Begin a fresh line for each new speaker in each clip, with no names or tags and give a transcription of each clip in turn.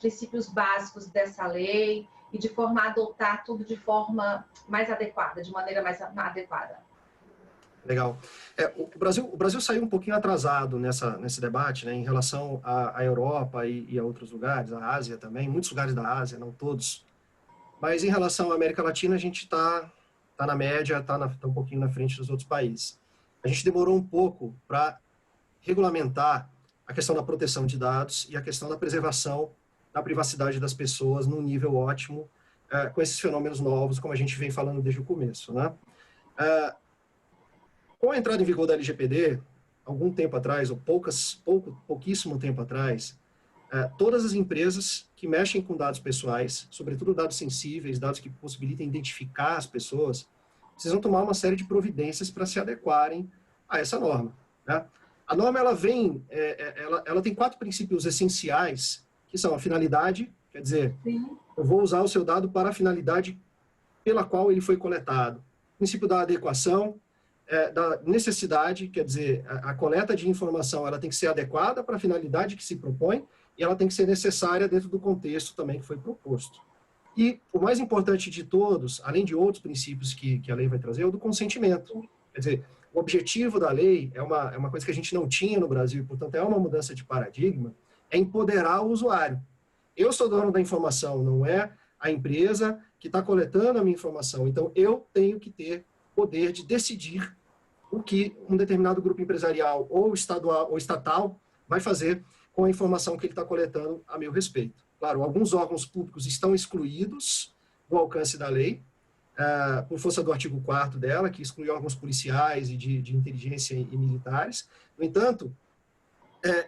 princípios básicos dessa lei e de forma a adotar tudo de forma mais adequada, de maneira mais adequada.
Legal. O Brasil saiu um pouquinho atrasado nesse debate, né, em relação à Europa e a outros lugares, a Ásia também, muitos lugares da Ásia, não todos. Mas em relação à América Latina, a gente está na média, está um pouquinho na frente dos outros países. A gente demorou um pouco para regulamentar a questão da proteção de dados e a questão da preservação da privacidade das pessoas num nível ótimo, com esses fenômenos novos, como a gente vem falando desde o começo, né? Com a entrada em vigor da LGPD, algum tempo atrás, ou pouquíssimo tempo atrás, todas as empresas que mexem com dados pessoais, sobretudo dados sensíveis, dados que possibilitem identificar as pessoas, precisam tomar uma série de providências para se adequarem a essa norma, né? A norma ela tem 4 princípios essenciais, que são a finalidade, quer dizer, eu vou usar o seu dado para a finalidade pela qual ele foi coletado. O princípio da adequação, da necessidade, quer dizer, a coleta de informação ela tem que ser adequada para a finalidade que se propõe e ela tem que ser necessária dentro do contexto também que foi proposto. E o mais importante de todos, além de outros princípios que a lei vai trazer, é o do consentimento. Quer dizer, o objetivo da lei é uma coisa que a gente não tinha no Brasil, portanto é uma mudança de paradigma, é empoderar o usuário. Eu sou dono da informação, não é a empresa que está coletando a minha informação. Então eu tenho que ter poder de decidir o que um determinado grupo empresarial ou estadual ou estatal vai fazer com a informação que ele está coletando a meu respeito. Claro, alguns órgãos públicos estão excluídos do alcance da lei, por força do artigo 4º dela, que exclui órgãos policiais e de inteligência e militares. No entanto,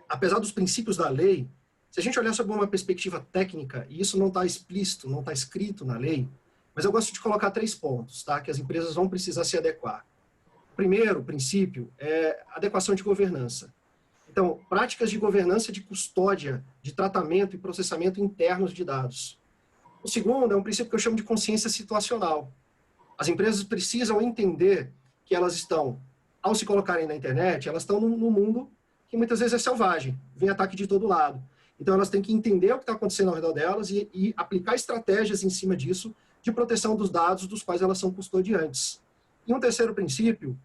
apesar dos princípios da lei, se a gente olhar sob uma perspectiva técnica, e isso não está explícito, não está escrito na lei, mas eu gosto de colocar 3 pontos, tá, que as empresas vão precisar se adequar. O primeiro princípio é adequação de governança. Então, práticas de governança de custódia, de tratamento e processamento internos de dados. O segundo é um princípio que eu chamo de consciência situacional. As empresas precisam entender que elas estão, ao se colocarem na internet, elas estão num mundo que muitas vezes é selvagem, vem ataque de todo lado. Então, elas têm que entender o que está acontecendo ao redor delas e aplicar estratégias em cima disso de proteção dos dados dos quais elas são custodiantes. E um terceiro princípio,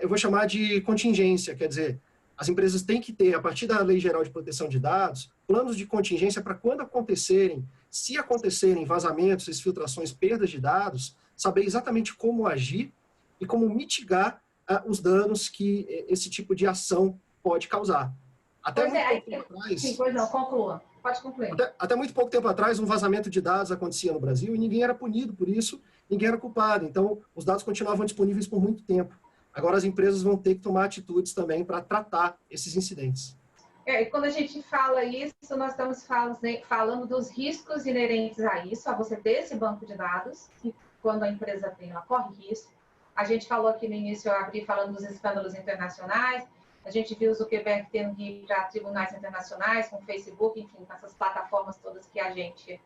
eu vou chamar de contingência, quer dizer, as empresas têm que ter, a partir da Lei Geral de Proteção de Dados, planos de contingência para quando acontecerem, se acontecerem vazamentos, exfiltrações, perdas de dados, saber exatamente como agir e como mitigar os danos que esse tipo de ação pode causar. Até muito pouco tempo atrás...
Sim, pois não, conclua. Pode concluir.
Até muito pouco tempo atrás, um vazamento de dados acontecia no Brasil e ninguém era punido por isso, ninguém era culpado. Então, os dados continuavam disponíveis por muito tempo. Agora, as empresas vão ter que tomar atitudes também para tratar esses incidentes.
E quando a gente fala isso, nós estamos falando dos riscos inerentes a isso, a você ter esse banco de dados, que quando a empresa tem, ela corre risco. A gente falou aqui no início, eu abri falando dos escândalos internacionais, a gente viu o Zuckerberg tendo que ir para tribunais internacionais, com o Facebook, enfim, com essas plataformas todas que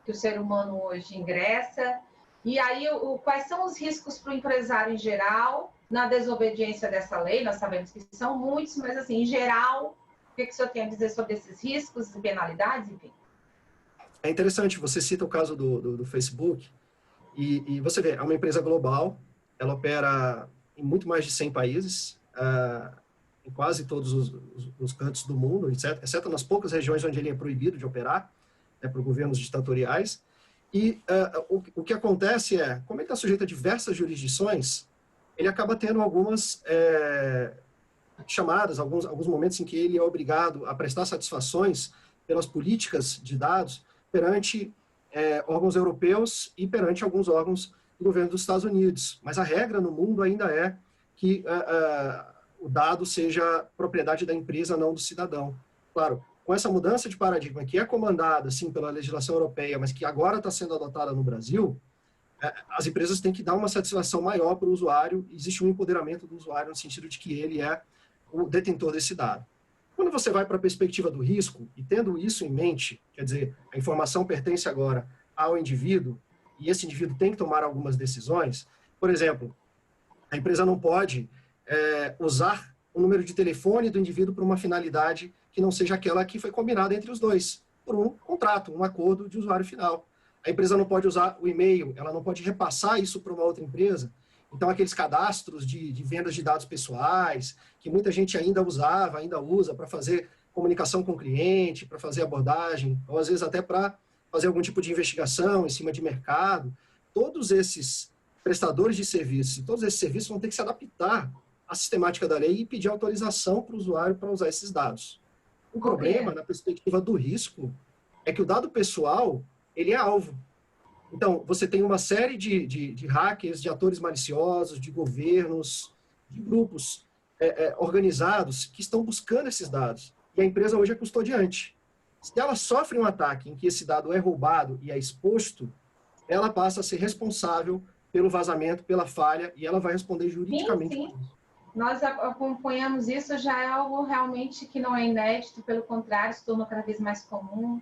o ser humano hoje ingressa. E aí, quais são os riscos para o empresário em geral, na desobediência dessa lei? Nós sabemos que são muitos, mas assim, em geral, o que o senhor tem a dizer sobre esses riscos e penalidades, enfim?
É interessante, você cita o caso do Facebook, e você vê, é uma empresa global, ela opera em muito mais de 100 países, em quase todos os cantos do mundo, exceto nas poucas regiões onde ele é proibido de operar, por governos ditatoriais. E o que acontece é, como ele está sujeito a diversas jurisdições, ele acaba tendo algumas chamadas, alguns momentos em que ele é obrigado a prestar satisfações pelas políticas de dados perante órgãos europeus e perante alguns órgãos do governo dos Estados Unidos. Mas a regra no mundo ainda é que o dado seja propriedade da empresa, não do cidadão. Claro, com essa mudança de paradigma que é comandada, sim, pela legislação europeia, mas que agora está sendo adotada no Brasil, as empresas têm que dar uma satisfação maior para o usuário, existe um empoderamento do usuário no sentido de que ele é o detentor desse dado. Quando você vai para a perspectiva do risco, e tendo isso em mente, quer dizer, a informação pertence agora ao indivíduo, e esse indivíduo tem que tomar algumas decisões, por exemplo, a empresa não pode usar o número de telefone do indivíduo para uma finalidade que não seja aquela que foi combinada entre os dois. por um contrato, um acordo de usuário final. A empresa não pode usar o e-mail, ela não pode repassar isso para uma outra empresa. Então, aqueles cadastros de vendas de dados pessoais, que muita gente ainda usava, ainda usa para fazer comunicação com o cliente, para fazer abordagem, ou às vezes até para fazer algum tipo de investigação em cima de mercado, todos esses prestadores de serviços, todos esses serviços vão ter que se adaptar à sistemática da lei e pedir autorização para o usuário para usar esses dados. O problema, na perspectiva do risco, é que o dado pessoal, ele é alvo. Então, você tem uma série de hackers, de atores maliciosos, de governos, de grupos organizados que estão buscando esses dados. E a empresa hoje é custodiante. Se ela sofre um ataque em que esse dado é roubado e é exposto, ela passa a ser responsável pelo vazamento, pela falha, e ela vai responder juridicamente.
Sim, sim. Nós acompanhamos isso, já é algo realmente que não é inédito, pelo contrário, se tornou cada vez mais comum.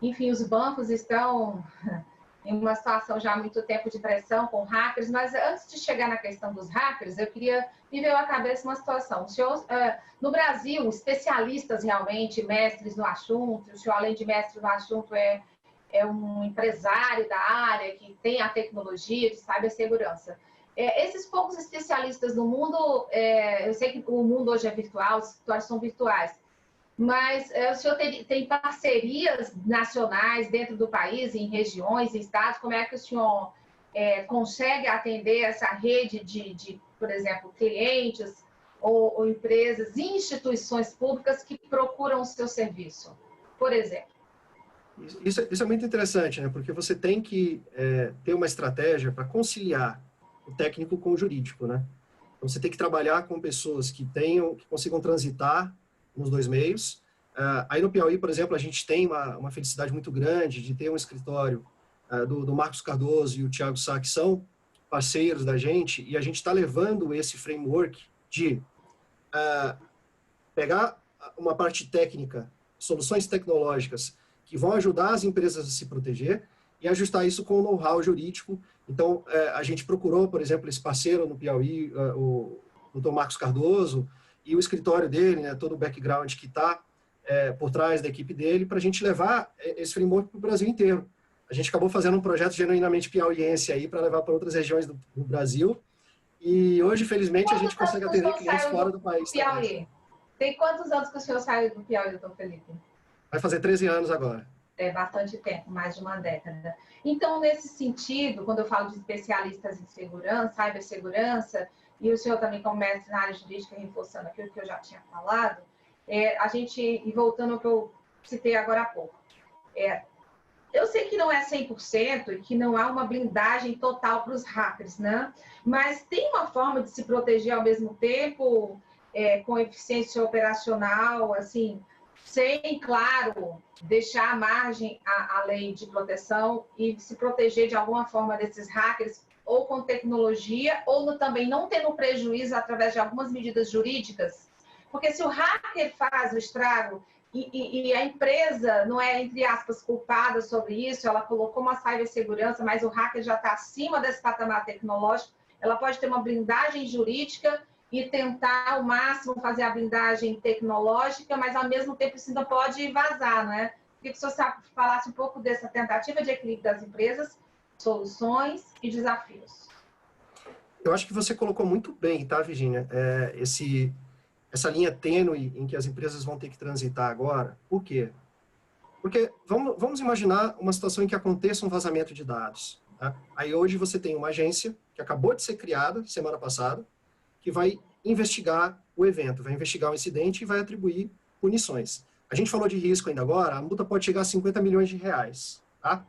Enfim, os bancos estão em uma situação já há muito tempo de pressão com hackers, mas antes de chegar na questão dos hackers, eu queria me ver à cabeça uma situação. O senhor, no Brasil, especialistas realmente, mestres no assunto, o senhor, além de mestre no assunto, é um empresário da área que tem a tecnologia de cibersegurança. Esses poucos especialistas no mundo, eu sei que o mundo hoje é virtual, os escritórios são virtuais, mas o senhor tem parcerias nacionais dentro do país, em regiões, em estados? Como é que o senhor consegue atender essa rede de, por exemplo, clientes ou empresas, instituições públicas que procuram o seu serviço, por exemplo?
Isso é muito interessante, né? Porque você tem que ter uma estratégia para conciliar o técnico com o jurídico, né? Então, você tem que trabalhar com pessoas que consigam transitar nos dois meios. Aí no Piauí, por exemplo, a gente tem uma felicidade muito grande de ter um escritório do Marcos Cardoso e o Thiago Sá, que são parceiros da gente, e a gente está levando esse framework de pegar uma parte técnica, soluções tecnológicas que vão ajudar as empresas a se proteger e ajustar isso com o know-how jurídico. Então, a gente procurou, por exemplo, esse parceiro no Piauí, o Dr. Marcos Cardoso, e o escritório dele, né, todo o background que está por trás da equipe dele, para a gente levar esse framework para o Brasil inteiro. A gente acabou fazendo um projeto genuinamente piauiense aí para levar para outras regiões do Brasil, e hoje, felizmente, a gente consegue atender clientes fora do país.
Piauí? Tem quantos anos que o senhor saiu do Piauí, doutor Felipe?
Vai fazer 13 anos agora.
É bastante tempo, mais de uma década. Então, nesse sentido, quando eu falo de especialistas em segurança, cibersegurança, e o senhor também como mestre na área jurídica, reforçando aquilo que eu já tinha falado, a gente, e voltando ao que eu citei agora há pouco, eu sei que não é 100% e que não há uma blindagem total para os hackers, né? Mas tem uma forma de se proteger ao mesmo tempo, com eficiência operacional, assim, sem, claro, deixar à margem a lei de proteção e se proteger de alguma forma desses hackers, ou com tecnologia, ou também não tendo prejuízo através de algumas medidas jurídicas? Porque se o hacker faz o estrago e a empresa não é, entre aspas, culpada sobre isso, ela colocou uma cibersegurança, mas o hacker já está acima desse patamar tecnológico, ela pode ter uma blindagem jurídica e tentar ao máximo fazer a blindagem tecnológica, mas ao mesmo tempo isso ainda pode vazar, né? Queria que o senhor falasse um pouco dessa tentativa de equilíbrio das empresas, soluções e desafios.
Eu acho que você colocou muito bem, tá, Virginia? Essa linha tênue em que as empresas vão ter que transitar agora. Por quê? Porque vamos imaginar uma situação em que aconteça um vazamento de dados. Tá? Aí hoje você tem uma agência que acabou de ser criada semana passada, que vai investigar o evento, vai investigar o incidente e vai atribuir punições. A gente falou de risco ainda agora, a multa pode chegar a 50 milhões de reais. Tá?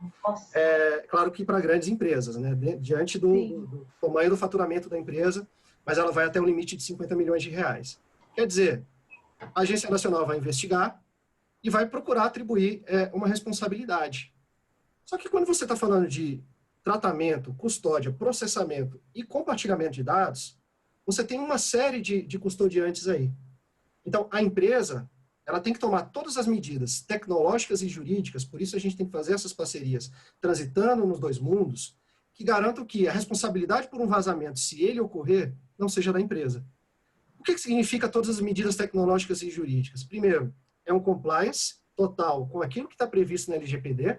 Claro que para grandes empresas, né? Diante do tamanho do faturamento da empresa, mas ela vai até o limite de 50 milhões de reais. Quer dizer, a Agência Nacional vai investigar e vai procurar atribuir uma responsabilidade. Só que quando você está falando de tratamento, custódia, processamento e compartilhamento de dados, você tem uma série de custodiantes aí. Então, a empresa, ela tem que tomar todas as medidas tecnológicas e jurídicas, por isso a gente tem que fazer essas parcerias, transitando nos dois mundos, que garantam que a responsabilidade por um vazamento, se ele ocorrer, não seja da empresa. O que significa todas as medidas tecnológicas e jurídicas? Primeiro, é um compliance, total com aquilo que está previsto na LGPD,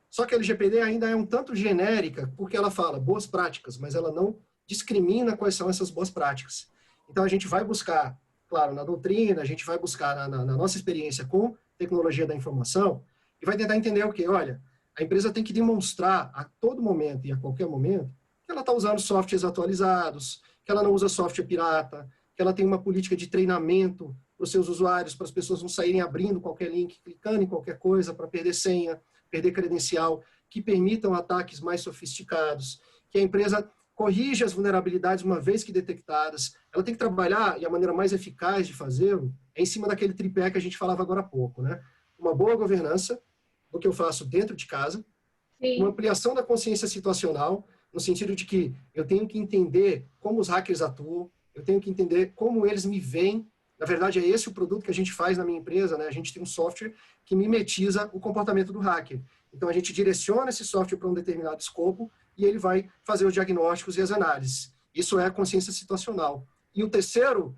só que a LGPD ainda é um tanto genérica, porque ela fala boas práticas, mas ela não discrimina quais são essas boas práticas. Então, a gente vai buscar, claro, na doutrina, a gente vai buscar na nossa experiência com tecnologia da informação, e vai tentar entender o quê? Olha, a empresa tem que demonstrar a todo momento e a qualquer momento que ela está usando softwares atualizados, que ela não usa software pirata, que ela tem uma política de treinamento para os seus usuários, para as pessoas não saírem abrindo qualquer link, clicando em qualquer coisa para perder senha, perder credencial, que permitam ataques mais sofisticados, que a empresa corrija as vulnerabilidades uma vez que detectadas. Ela tem que trabalhar, e a maneira mais eficaz de fazê-lo é em cima daquele tripé que a gente falava agora há pouco, né? Uma boa governança do que eu faço dentro de casa,
Sim.
uma ampliação da consciência situacional, no sentido de que eu tenho que entender como os hackers atuam, eu tenho que entender como eles me veem. Na verdade, é esse o produto que a gente faz na minha empresa, né? A gente tem um software que mimetiza o comportamento do hacker. Então, a gente direciona esse software para um determinado escopo e ele vai fazer os diagnósticos e as análises. Isso é a consciência situacional. E o terceiro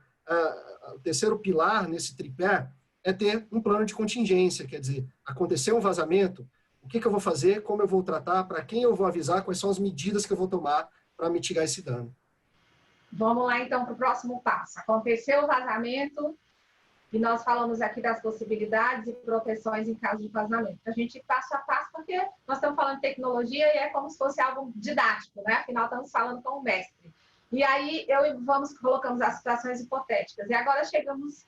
pilar nesse tripé é ter um plano de contingência, quer dizer, aconteceu um vazamento, o que eu vou fazer, como eu vou tratar, para quem eu vou avisar, quais são as medidas que eu vou tomar para mitigar esse dano.
Vamos lá, então, para o próximo passo. Aconteceu o vazamento e nós falamos aqui das possibilidades e proteções em caso de vazamento. A gente ir passo a passo, porque nós estamos falando de tecnologia e é como se fosse algo didático, né? Afinal, estamos falando com o mestre. E aí, colocamos as situações hipotéticas. E agora chegamos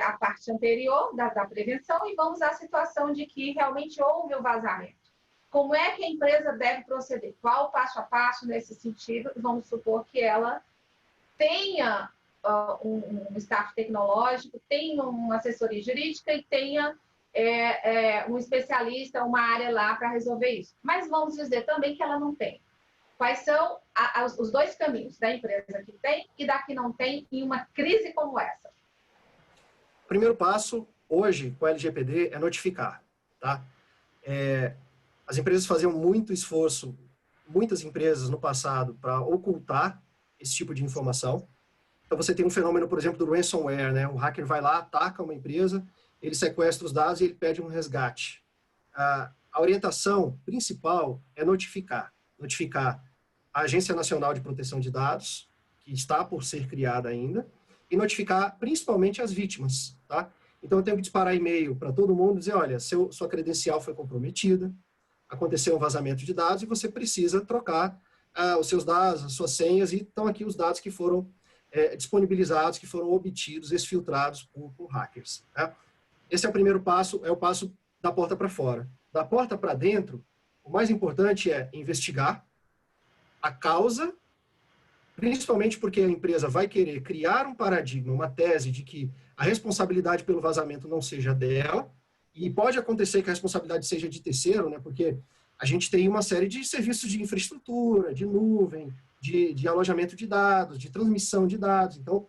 à parte anterior da prevenção e vamos à situação de que realmente houve o vazamento. Como é que a empresa deve proceder? Qual o passo a passo nesse sentido? Vamos supor que ela tenha um staff tecnológico, tenha uma assessoria jurídica e tenha um especialista, uma área lá para resolver isso. Mas vamos dizer também que ela não tem. Quais são os dois caminhos da empresa que tem e da que não tem em uma crise como essa?
O primeiro passo, hoje, com a LGPD, é notificar, tá? As empresas faziam muito esforço, muitas empresas no passado, para ocultar esse tipo de informação. Então, você tem um fenômeno, por exemplo, do ransomware, né? O hacker vai lá, ataca uma empresa, ele sequestra os dados e ele pede um resgate. A orientação principal é notificar a Agência Nacional de Proteção de Dados, que está por ser criada ainda, e notificar principalmente as vítimas, tá? Então, eu tenho que disparar e-mail para todo mundo e dizer, olha, sua credencial foi comprometida, aconteceu um vazamento de dados e você precisa trocar os seus dados, as suas senhas, e estão aqui os dados que foram disponibilizados, que foram obtidos, exfiltrados por hackers. Tá? Esse é o primeiro passo, é o passo da porta para fora. Da porta para dentro, o mais importante é investigar a causa, principalmente porque a empresa vai querer criar um paradigma, uma tese de que a responsabilidade pelo vazamento não seja dela, e pode acontecer que a responsabilidade seja de terceiro, né, porque a gente tem uma série de serviços de infraestrutura, de nuvem, de alojamento de dados, de transmissão de dados. Então,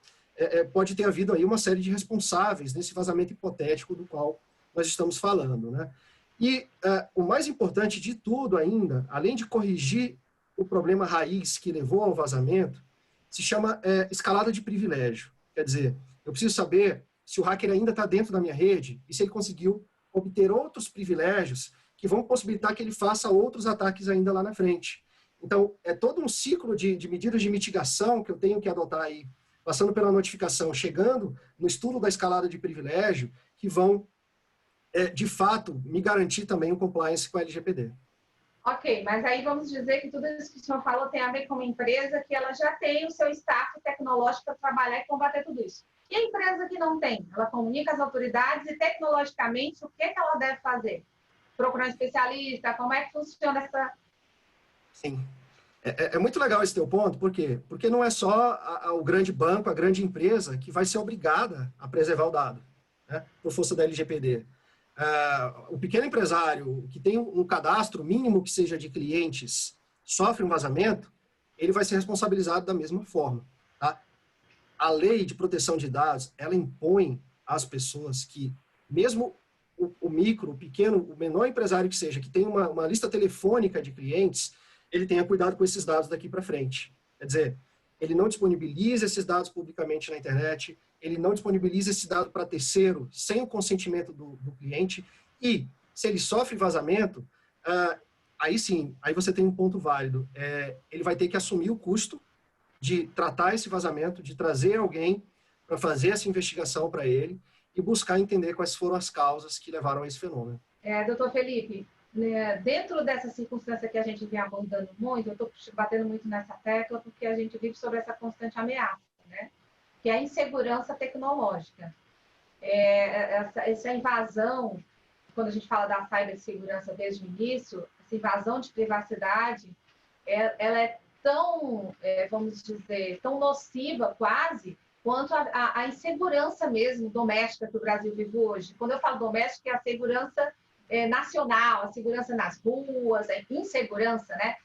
pode ter havido aí uma série de responsáveis nesse vazamento hipotético do qual nós estamos falando, né? E o mais importante de tudo ainda, além de corrigir o problema raiz que levou ao vazamento, se chama escalada de privilégio. Quer dizer, eu preciso saber se o hacker ainda está dentro da minha rede e se ele conseguiu obter outros privilégios que vão possibilitar que ele faça outros ataques ainda lá na frente. Então, é todo um ciclo de medidas de mitigação que eu tenho que adotar aí, passando pela notificação, chegando no estudo da escalada de privilégio, que vão, de fato, me garantir também o compliance com a LGPD.
Ok, mas aí vamos dizer que tudo isso que o senhor falou tem a ver com uma empresa que ela já tem o seu staff tecnológico para trabalhar e combater tudo isso. E a empresa que não tem? Ela comunica às autoridades e, tecnologicamente, o que ela deve fazer? Procurar um especialista? Como é que funciona essa...
Sim. É muito legal esse teu ponto, por quê? Porque não é só o grande banco, a grande empresa que vai ser obrigada a preservar o dado, né, por força da LGPD. O pequeno empresário que tem um cadastro mínimo que seja de clientes, sofre um vazamento, ele vai ser responsabilizado da mesma forma. Tá? A lei de proteção de dados, ela impõe às pessoas que, mesmo o micro, o pequeno, o menor empresário que seja, que tem uma lista telefônica de clientes, ele tenha cuidado com esses dados daqui para frente. Quer dizer, ele não disponibiliza esses dados publicamente na internet, ele não disponibiliza esse dado para terceiro sem o consentimento do cliente, e se ele sofre vazamento, aí sim, aí você tem um ponto válido. Ele vai ter que assumir o custo de tratar esse vazamento, de trazer alguém para fazer essa investigação para ele e buscar entender quais foram as causas que levaram a esse fenômeno.
Doutor Felipe, né, dentro dessa circunstância que a gente vem abordando muito, eu estou batendo muito nessa tecla porque a gente vive sobre essa constante ameaça, né? Que é a insegurança tecnológica. Essa invasão, quando a gente fala da cibersegurança desde o início, essa invasão de privacidade, ela é tão, vamos dizer, tão nociva quase, quanto a insegurança mesmo doméstica que o Brasil vive hoje. Quando eu falo doméstica, é a segurança nacional, a segurança nas ruas, a insegurança, né?